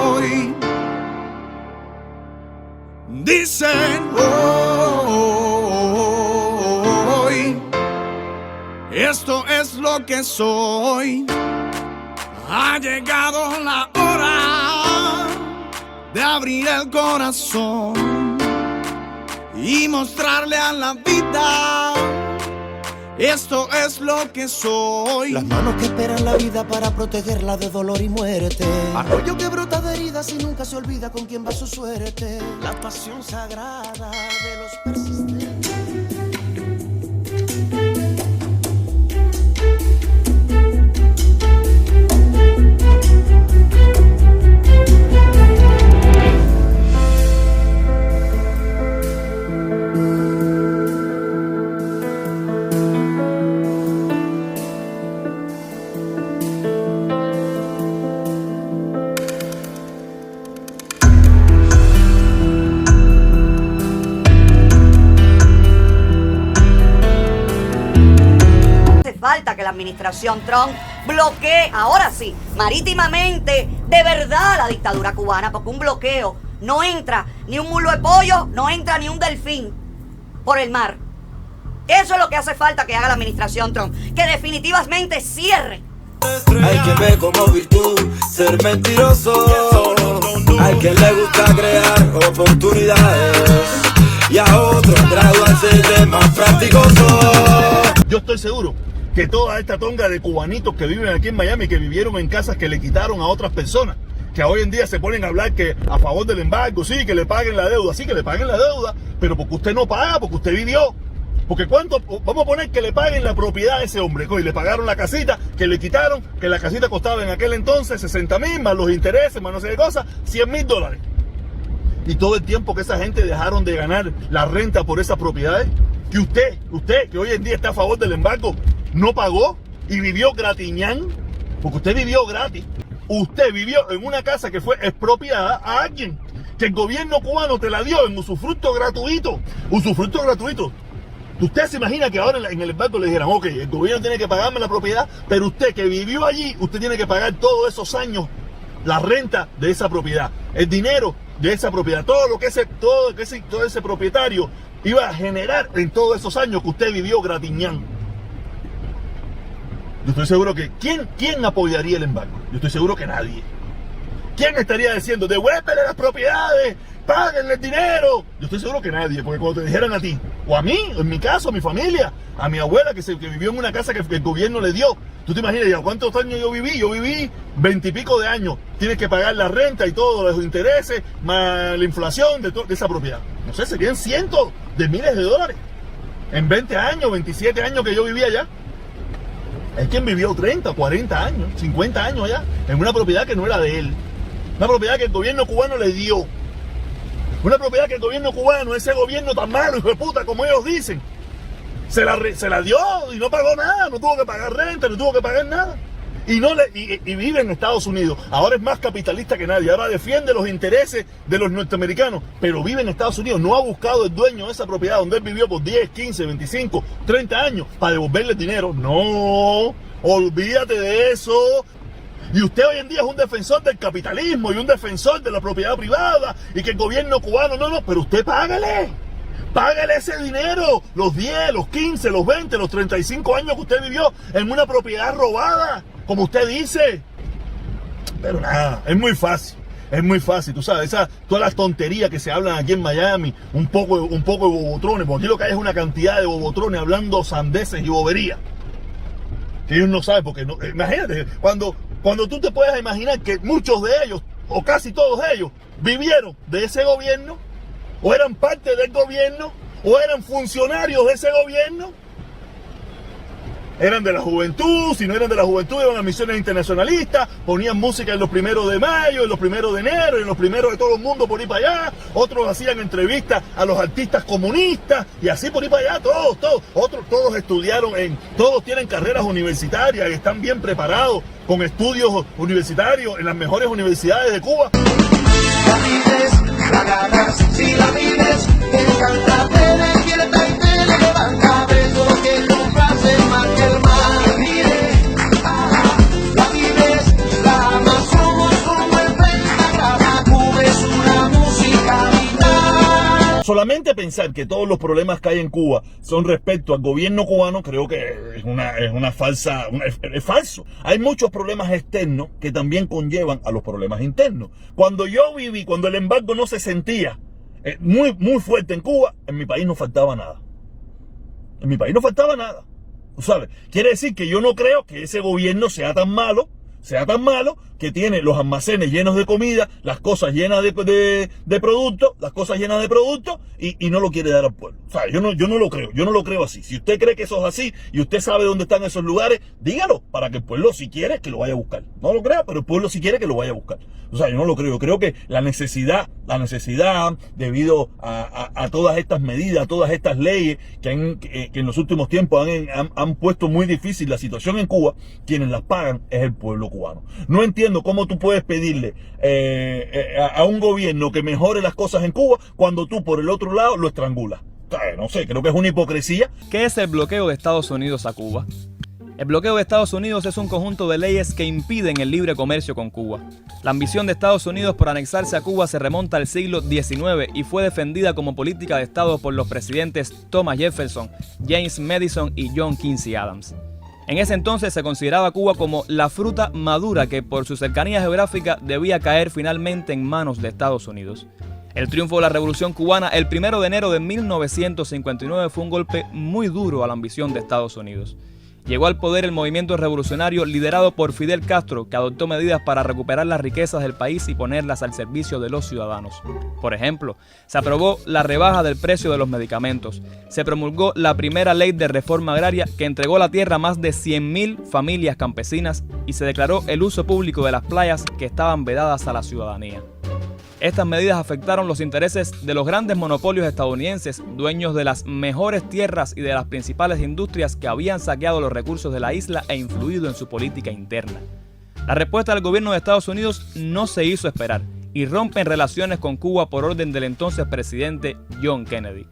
Hoy dicen hoy, esto es lo que soy. Ha llegado la hora de abrir el corazón y mostrarle a la vida, esto es lo que soy. Las manos que esperan la vida para protegerla de dolor y muerte. Arroyo que brota de heridas y nunca se olvida con quién va su suerte. La pasión sagrada de los persistentes. Falta que la administración Trump bloquee, ahora sí, marítimamente, de verdad la dictadura cubana, porque un bloqueo no entra ni un mulo de pollo, no entra ni un delfín por el mar. Eso es lo que hace falta que haga la administración Trump, que definitivamente cierre. Hay que ver como virtud ser mentiroso. Hay quien le gusta crear oportunidades y a otros graduarse de más prácticoso. Yo estoy seguro que toda esta tonga de cubanitos que viven aquí en Miami, que vivieron en casas que le quitaron a otras personas, que hoy en día se ponen a hablar que a favor del embargo, sí, que le paguen la deuda, sí, que le paguen la deuda, pero porque usted no paga, porque usted vivió. Porque cuánto, vamos a poner que le paguen la propiedad a ese hombre, y le pagaron la casita, que le quitaron, que la casita costaba en aquel entonces 60,000, más los intereses, más no sé qué cosa, $100,000. Y todo el tiempo que esa gente dejaron de ganar la renta por esas propiedades, que usted, que hoy en día está a favor del embargo, no pagó y vivió gratiñán, porque usted vivió gratis. Usted vivió en una casa que fue expropiada a alguien, que el gobierno cubano te la dio en usufructo gratuito. Usufructo gratuito. Usted se imagina que ahora en el embargo le dijeran, ok, el gobierno tiene que pagarme la propiedad, pero usted que vivió allí, usted tiene que pagar todos esos años la renta de esa propiedad, el dinero de esa propiedad, todo ese propietario iba a generar en todos esos años que usted vivió gratiñán. Yo estoy seguro que ¿quién apoyaría el embargo? Yo estoy seguro que nadie. ¿Quién estaría diciendo, devuélvele las propiedades, páguenle el dinero? Yo estoy seguro que nadie, porque cuando te dijeran a ti, o a mí, en mi caso, a mi familia, a mi abuela que vivió en una casa que el gobierno le dio, tú te imaginas ya cuántos años yo viví 20 y pico de años, tienes que pagar la renta y todos los intereses, más la inflación de esa propiedad. No sé, serían cientos de miles de dólares. En 20 años, 27 años que yo vivía allá. Es quien vivió 30, 40 años, 50 años allá, en una propiedad que no era de él. Una propiedad que el gobierno cubano le dio. Una propiedad que el gobierno cubano, ese gobierno tan malo, hijo de puta, como ellos dicen, se la dio y no pagó nada, no tuvo que pagar renta, no tuvo que pagar nada. Y vive en Estados Unidos. Ahora es más capitalista que nadie. Ahora defiende los intereses de los norteamericanos, pero vive en Estados Unidos. No ha buscado el dueño de esa propiedad donde él vivió por 10, 15, 25, 30 años para devolverle el dinero. No, olvídate de eso. Y usted hoy en día es un defensor del capitalismo y un defensor de la propiedad privada y que el gobierno cubano, no, pero usted págale ese dinero, los 10, los 15, los 20, los 35 años que usted vivió en una propiedad robada, como usted dice. Pero nada, es muy fácil, tú sabes, todas las tonterías que se hablan aquí en Miami, un poco de bobotrones, porque aquí lo que hay es una cantidad de bobotrones hablando sandeces y boberías, que ellos no saben, porque no, imagínate, cuando tú te puedes imaginar que muchos de ellos, o casi todos ellos, vivieron de ese gobierno, o eran parte del gobierno, o eran funcionarios de ese gobierno, eran de la juventud, si no eran de la juventud iban a misiones internacionalistas, ponían música en los 1 de mayo, en los 1 de enero, en los 1 de todo el mundo por ir para allá, otros hacían entrevistas a los artistas comunistas y así por ir para allá, todos estudiaron todos tienen carreras universitarias y están bien preparados con estudios universitarios en las mejores universidades de Cuba. La vives, la agarras, si la vives, te encanta, te despierta y te levanta, beso que no pase más que el mar, mire, la vives, solamente pensar que todos los problemas que hay en Cuba son respecto al gobierno cubano, creo que es falso. Hay muchos problemas externos que también conllevan a los problemas internos. Cuando yo viví, cuando el embargo no se sentía muy fuerte en Cuba, en mi país no faltaba nada. En mi país no faltaba nada. ¿Sabes? Quiere decir que yo no creo que ese gobierno sea tan malo que tiene los almacenes llenos de comida, las cosas llenas de productos, y no lo quiere dar al pueblo. O sea, yo no lo creo así. Si usted cree que eso es así y usted sabe dónde están esos lugares, dígalo, para que el pueblo, si quiere, que lo vaya a buscar. No lo crea, pero el pueblo, si quiere, que lo vaya a buscar. O sea, yo no lo creo. Yo creo que la necesidad, debido a todas estas medidas, a todas estas leyes que en los últimos tiempos han puesto muy difícil la situación en Cuba, quienes las pagan es el pueblo cubano. No entiendo cómo tú puedes pedirle a un gobierno que mejore las cosas en Cuba cuando tú por el otro lado lo estrangulas. O sea, no sé, creo que es una hipocresía. ¿Qué es el bloqueo de Estados Unidos a Cuba? El bloqueo de Estados Unidos es un conjunto de leyes que impiden el libre comercio con Cuba. La ambición de Estados Unidos por anexarse a Cuba se remonta al siglo XIX y fue defendida como política de Estado por los presidentes Thomas Jefferson, James Madison y John Quincy Adams. En ese entonces se consideraba a Cuba como la fruta madura que por su cercanía geográfica debía caer finalmente en manos de Estados Unidos. El triunfo de la Revolución Cubana el 1 de enero de 1959 fue un golpe muy duro a la ambición de Estados Unidos. Llegó al poder el movimiento revolucionario liderado por Fidel Castro, que adoptó medidas para recuperar las riquezas del país y ponerlas al servicio de los ciudadanos. Por ejemplo, se aprobó la rebaja del precio de los medicamentos, se promulgó la primera ley de reforma agraria que entregó la tierra a más de 100.000 familias campesinas y se declaró el uso público de las playas que estaban vedadas a la ciudadanía. Estas medidas afectaron los intereses de los grandes monopolios estadounidenses, dueños de las mejores tierras y de las principales industrias que habían saqueado los recursos de la isla e influido en su política interna. La respuesta del gobierno de Estados Unidos no se hizo esperar y rompen relaciones con Cuba por orden del entonces presidente John Kennedy.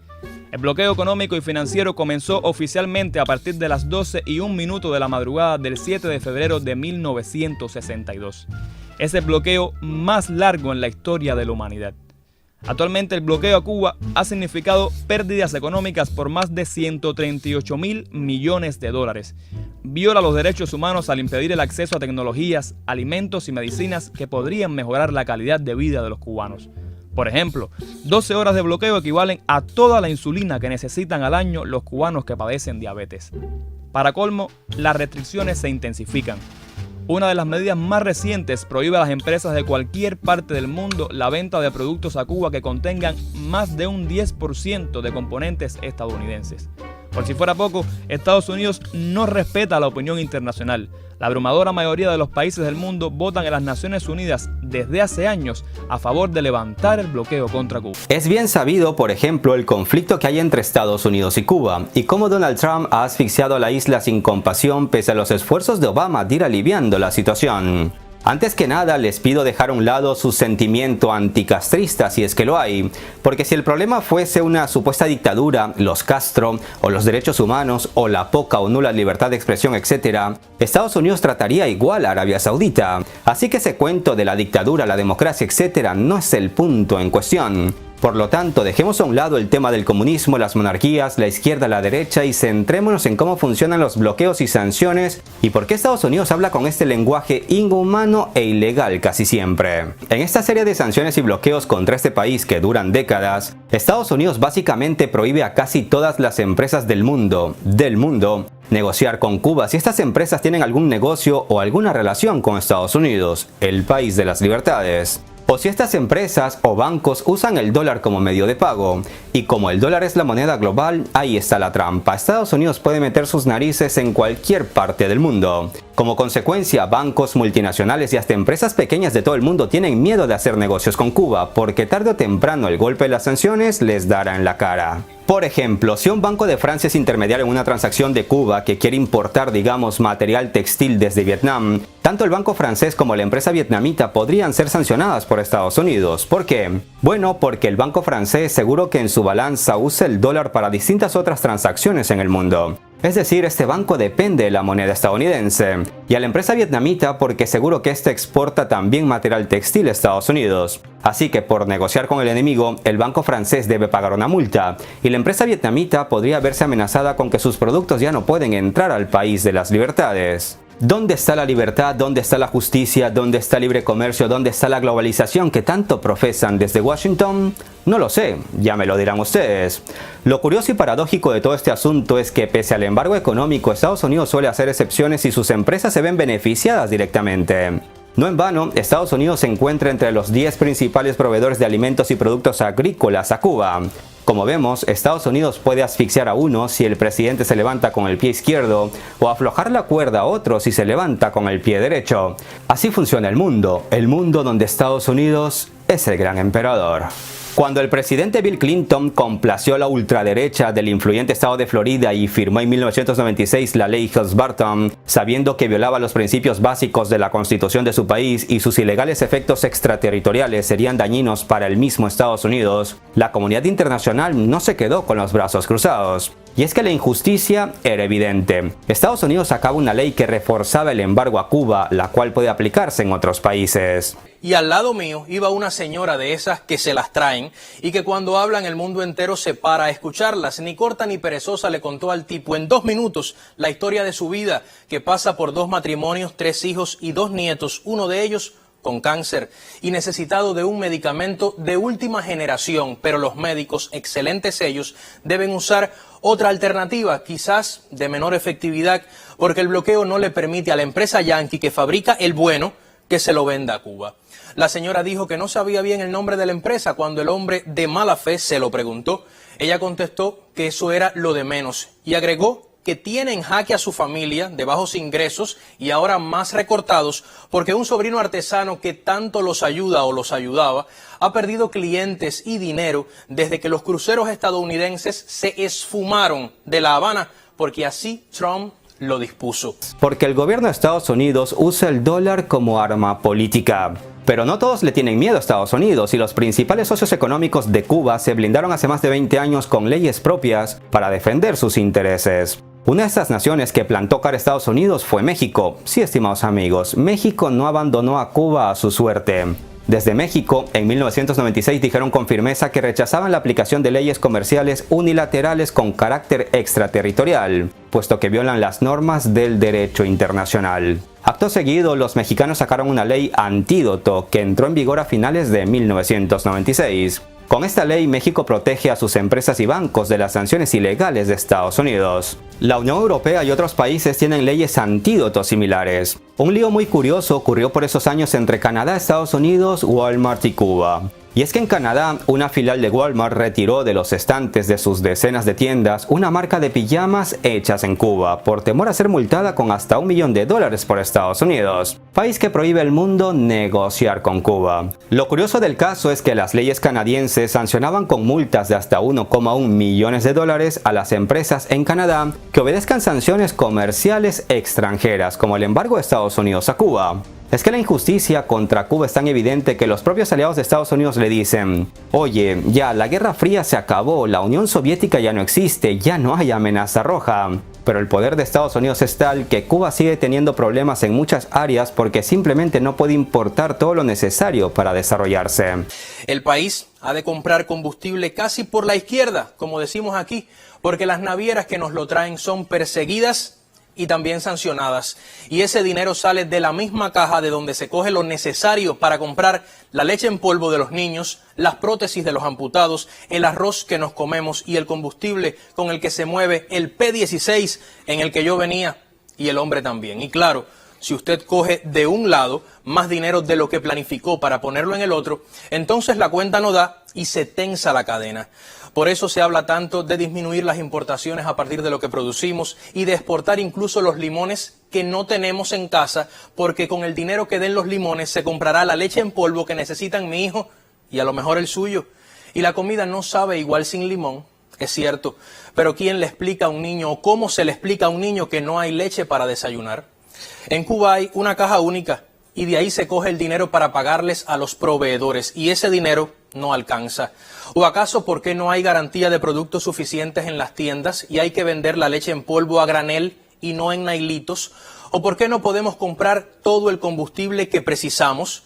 El bloqueo económico y financiero comenzó oficialmente a partir de las 12:01 de la madrugada del 7 de febrero de 1962. Es el bloqueo más largo en la historia de la humanidad. Actualmente el bloqueo a Cuba ha significado pérdidas económicas por más de 138.000 millones de dólares. Viola los derechos humanos al impedir el acceso a tecnologías, alimentos y medicinas que podrían mejorar la calidad de vida de los cubanos. Por ejemplo, 12 horas de bloqueo equivalen a toda la insulina que necesitan al año los cubanos que padecen diabetes. Para colmo, las restricciones se intensifican. Una de las medidas más recientes prohíbe a las empresas de cualquier parte del mundo la venta de productos a Cuba que contengan más de un 10% de componentes estadounidenses. Por si fuera poco, Estados Unidos no respeta la opinión internacional. La abrumadora mayoría de los países del mundo votan en las Naciones Unidas desde hace años a favor de levantar el bloqueo contra Cuba. Es bien sabido, por ejemplo, el conflicto que hay entre Estados Unidos y Cuba y cómo Donald Trump ha asfixiado a la isla sin compasión pese a los esfuerzos de Obama de ir aliviando la situación. Antes que nada, les pido dejar a un lado su sentimiento anticastrista, si es que lo hay, porque si el problema fuese una supuesta dictadura, los Castro, o los derechos humanos, o la poca o nula libertad de expresión, etc., Estados Unidos trataría igual a Arabia Saudita. Así que ese cuento de la dictadura, la democracia, etc., no es el punto en cuestión. Por lo tanto, dejemos a un lado el tema del comunismo, las monarquías, la izquierda, la derecha y centrémonos en cómo funcionan los bloqueos y sanciones y por qué Estados Unidos habla con este lenguaje inhumano e ilegal casi siempre. En esta serie de sanciones y bloqueos contra este país que duran décadas, Estados Unidos básicamente prohíbe a casi todas las empresas del mundo, negociar con Cuba si estas empresas tienen algún negocio o alguna relación con Estados Unidos, el país de las libertades. O si estas empresas o bancos usan el dólar como medio de pago. Y como el dólar es la moneda global, ahí está la trampa. Estados Unidos puede meter sus narices en cualquier parte del mundo. Como consecuencia, bancos, multinacionales y hasta empresas pequeñas de todo el mundo tienen miedo de hacer negocios con Cuba, porque tarde o temprano el golpe de las sanciones les dará en la cara. Por ejemplo, si un banco de Francia es intermediario en una transacción de Cuba que quiere importar, digamos, material textil desde Vietnam, tanto el banco francés como la empresa vietnamita podrían ser sancionadas por Estados Unidos. ¿Por qué? Bueno, porque el banco francés seguro que en su balanza usa el dólar para distintas otras transacciones en el mundo. Es decir, este banco depende de la moneda estadounidense. Y a la empresa vietnamita porque seguro que éste exporta también material textil a Estados Unidos. Así que por negociar con el enemigo, el banco francés debe pagar una multa. Y la empresa vietnamita podría verse amenazada con que sus productos ya no pueden entrar al país de las libertades. ¿Dónde está la libertad? ¿Dónde está la justicia? ¿Dónde está el libre comercio? ¿Dónde está la globalización que tanto profesan desde Washington? No lo sé, ya me lo dirán ustedes. Lo curioso y paradójico de todo este asunto es que pese al embargo económico, Estados Unidos suele hacer excepciones y sus empresas se ven beneficiadas directamente. No en vano, Estados Unidos se encuentra entre los 10 principales proveedores de alimentos y productos agrícolas a Cuba. Como vemos, Estados Unidos puede asfixiar a uno si el presidente se levanta con el pie izquierdo o aflojar la cuerda a otro si se levanta con el pie derecho. Así funciona el mundo donde Estados Unidos es el gran emperador. Cuando el presidente Bill Clinton complació a la ultraderecha del influyente estado de Florida y firmó en 1996 la ley Hart-Burton, sabiendo que violaba los principios básicos de la constitución de su país y sus ilegales efectos extraterritoriales serían dañinos para el mismo Estados Unidos, la comunidad internacional no se quedó con los brazos cruzados. Y es que la injusticia era evidente. Estados Unidos sacaba una ley que reforzaba el embargo a Cuba, la cual puede aplicarse en otros países. Y al lado mío iba una señora de esas que se las traen y que cuando hablan el mundo entero se para a escucharlas. Ni corta ni perezosa le contó al tipo en 2 minutos la historia de su vida, que pasa por 2 matrimonios, 3 hijos y 2 nietos, uno de ellos con cáncer y necesitado de un medicamento de última generación, pero los médicos, excelentes ellos, deben usar otra alternativa, quizás de menor efectividad, porque el bloqueo no le permite a la empresa Yankee que fabrica el bueno que se lo venda a Cuba. La señora dijo que no sabía bien el nombre de la empresa cuando el hombre de mala fe se lo preguntó. Ella contestó que eso era lo de menos y agregó que tiene en jaque a su familia de bajos ingresos y ahora más recortados porque un sobrino artesano que tanto los ayuda o los ayudaba ha perdido clientes y dinero desde que los cruceros estadounidenses se esfumaron de La Habana porque así Trump lo dispuso. Porque el gobierno de Estados Unidos usa el dólar como arma política. Pero no todos le tienen miedo a Estados Unidos y los principales socios económicos de Cuba se blindaron hace más de 20 años con leyes propias para defender sus intereses. Una de estas naciones que plantó cara a Estados Unidos fue México. Sí, estimados amigos, México no abandonó a Cuba a su suerte. Desde México, en 1996 dijeron con firmeza que rechazaban la aplicación de leyes comerciales unilaterales con carácter extraterritorial, puesto que violan las normas del derecho internacional. Acto seguido, los mexicanos sacaron una ley antídoto que entró en vigor a finales de 1996. Con esta ley, México protege a sus empresas y bancos de las sanciones ilegales de Estados Unidos. La Unión Europea y otros países tienen leyes antídotos similares. Un lío muy curioso ocurrió por esos años entre Canadá, Estados Unidos, Walmart y Cuba. Y es que en Canadá, una filial de Walmart retiró de los estantes de sus decenas de tiendas una marca de pijamas hechas en Cuba, por temor a ser multada con hasta $1 millón por Estados Unidos, país que prohíbe al mundo negociar con Cuba. Lo curioso del caso es que las leyes canadienses sancionaban con multas de hasta $1,1 millones a las empresas en Canadá que obedezcan sanciones comerciales extranjeras, como el embargo de Estados Unidos a Cuba. Es que la injusticia contra Cuba es tan evidente que los propios aliados de Estados Unidos le dicen: oye, ya la Guerra Fría se acabó, la Unión Soviética ya no existe, ya no hay amenaza roja. Pero el poder de Estados Unidos es tal que Cuba sigue teniendo problemas en muchas áreas porque simplemente no puede importar todo lo necesario para desarrollarse. El país ha de comprar combustible casi por la izquierda, como decimos aquí, porque las navieras que nos lo traen son perseguidas y también sancionadas. Y ese dinero sale de la misma caja de donde se coge lo necesario para comprar la leche en polvo de los niños, las prótesis de los amputados, el arroz que nos comemos y el combustible con el que se mueve el P-16 en el que yo venía y el hombre también. Y claro, si usted coge de un lado más dinero de lo que planificó para ponerlo en el otro, entonces la cuenta no da y se tensa la cadena. Por eso se habla tanto de disminuir las importaciones a partir de lo que producimos y de exportar incluso los limones que no tenemos en casa, porque con el dinero que den los limones se comprará la leche en polvo que necesitan mi hijo y a lo mejor el suyo. Y la comida no sabe igual sin limón, es cierto, pero ¿quién le explica a un niño o cómo se le explica a un niño que no hay leche para desayunar? En Cuba hay una caja única y de ahí se coge el dinero para pagarles a los proveedores y ese dinero no alcanza. ¿O acaso por qué no hay garantía de productos suficientes en las tiendas y hay que vender la leche en polvo a granel y no en nailitos? ¿O por qué no podemos comprar todo el combustible que precisamos?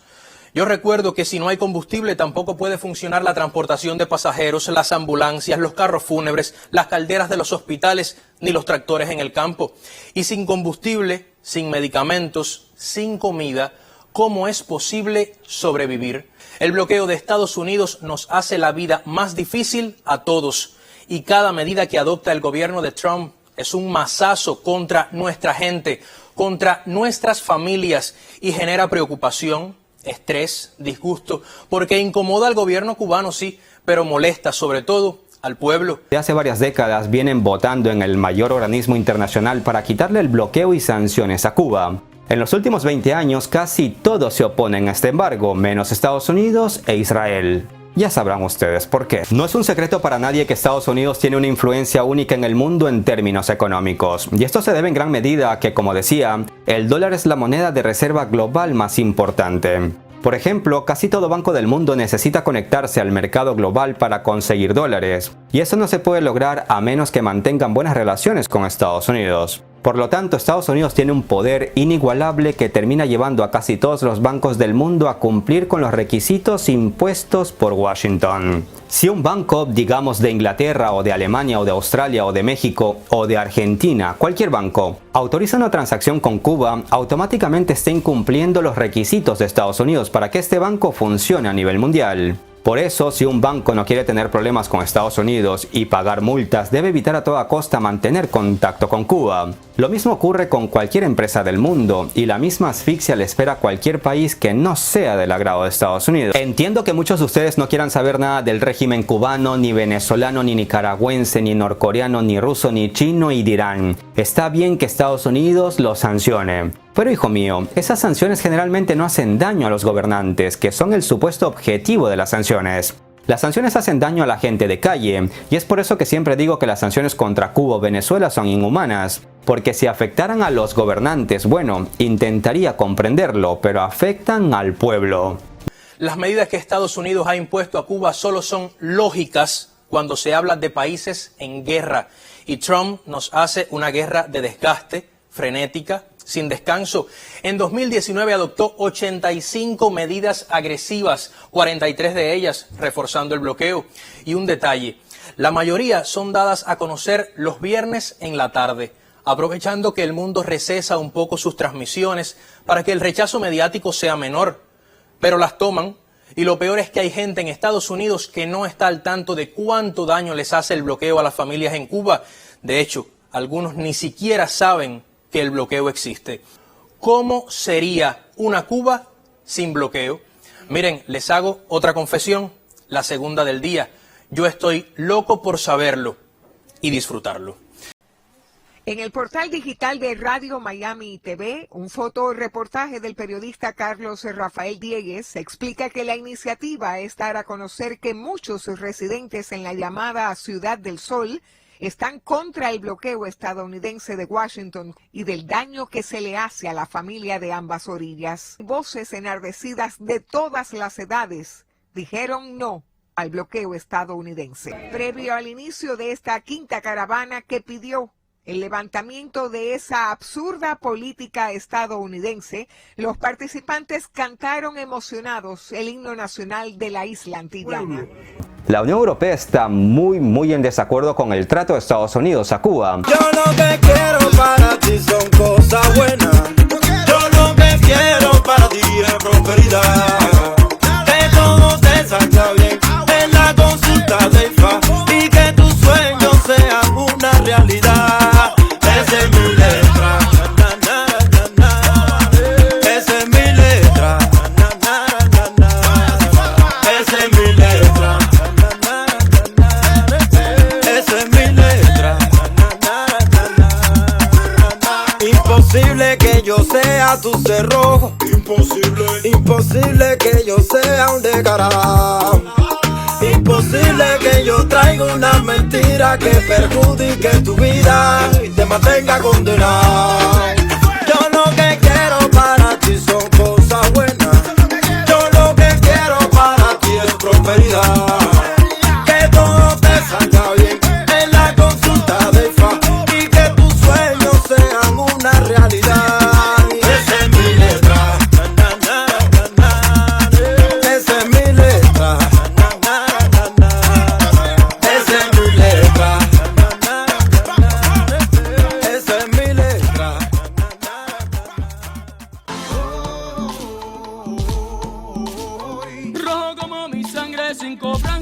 Yo recuerdo que si no hay combustible tampoco puede funcionar la transportación de pasajeros, las ambulancias, los carros fúnebres, las calderas de los hospitales, ni los tractores en el campo. Y sin combustible, sin medicamentos, sin comida, ¿cómo es posible sobrevivir? El bloqueo de Estados Unidos nos hace la vida más difícil a todos. Y cada medida que adopta el gobierno de Trump es un mazazo contra nuestra gente, contra nuestras familias y genera preocupación, estrés, disgusto, porque incomoda al gobierno cubano, sí, pero molesta sobre todo al pueblo. De hace varias décadas vienen votando en el mayor organismo internacional para quitarle el bloqueo y sanciones a Cuba. En los últimos 20 años casi todos se oponen a este embargo, menos Estados Unidos e Israel. Ya sabrán ustedes por qué. No es un secreto para nadie que Estados Unidos tiene una influencia única en el mundo en términos económicos. Y esto se debe en gran medida a que, como decía, el dólar es la moneda de reserva global más importante. Por ejemplo, casi todo banco del mundo necesita conectarse al mercado global para conseguir dólares. Y eso no se puede lograr a menos que mantengan buenas relaciones con Estados Unidos. Por lo tanto, Estados Unidos tiene un poder inigualable que termina llevando a casi todos los bancos del mundo a cumplir con los requisitos impuestos por Washington. Si un banco, digamos de Inglaterra o de Alemania o de Australia o de México o de Argentina, cualquier banco, autoriza una transacción con Cuba, automáticamente está incumpliendo los requisitos de Estados Unidos para que este banco funcione a nivel mundial. Por eso, si un banco no quiere tener problemas con Estados Unidos y pagar multas, debe evitar a toda costa mantener contacto con Cuba. Lo mismo ocurre con cualquier empresa del mundo, y la misma asfixia le espera a cualquier país que no sea del agrado de Estados Unidos. Entiendo que muchos de ustedes no quieran saber nada del régimen cubano, ni venezolano, ni nicaragüense, ni norcoreano, ni ruso, ni chino, y dirán, está bien que Estados Unidos lo sancione. Pero hijo mío, esas sanciones generalmente no hacen daño a los gobernantes, que son el supuesto objetivo de las sanciones. Las sanciones hacen daño a la gente de calle, y es por eso que siempre digo que las sanciones contra Cuba o Venezuela son inhumanas. Porque si afectaran a los gobernantes, bueno, intentaría comprenderlo, pero afectan al pueblo. Las medidas que Estados Unidos ha impuesto a Cuba solo son lógicas cuando se habla de países en guerra. Y Trump nos hace una guerra de desgaste, frenética, sin descanso. En 2019 adoptó 85 medidas agresivas, 43 de ellas reforzando el bloqueo. Y un detalle, la mayoría son dadas a conocer los viernes en la tarde, aprovechando que el mundo recesa un poco sus transmisiones para que el rechazo mediático sea menor. Pero las toman, y lo peor es que hay gente en Estados Unidos que no está al tanto de cuánto daño les hace el bloqueo a las familias en Cuba. De hecho, algunos ni siquiera saben que el bloqueo existe. ¿Cómo sería una Cuba sin bloqueo? Miren, les hago otra confesión, la segunda del día. Yo estoy loco por saberlo y disfrutarlo. En el portal digital de Radio Miami TV, un fotoreportaje del periodista Carlos Rafael Diegues explica que la iniciativa es dar a conocer que muchos residentes en la llamada Ciudad del Sol están contra el bloqueo estadounidense de Washington y del daño que se le hace a la familia de ambas orillas. Voces enardecidas de todas las edades dijeron no al bloqueo estadounidense. Previo al inicio de esta quinta caravana que pidió el levantamiento de esa absurda política estadounidense, los participantes cantaron emocionados el himno nacional de la isla antillana. La Unión Europea está muy en desacuerdo con el trato de Estados Unidos a Cuba. Yo lo que quiero para ti son cosas buenas. Yo lo que quiero para ti es prosperidad. Que todo te salga bien en la consulta de IFA y que tus sueños sean una realidad. Esa es mi letra. Esa es mi letra. Esa es mi letra. Esa es mi letra. Imposible que yo sea tu cerrojo. Imposible que yo sea un descarado. Imposible que yo traiga una mentira que perjudique tu vida y te mantenga condenado. Yo lo que quiero para ti son cosas cobrar.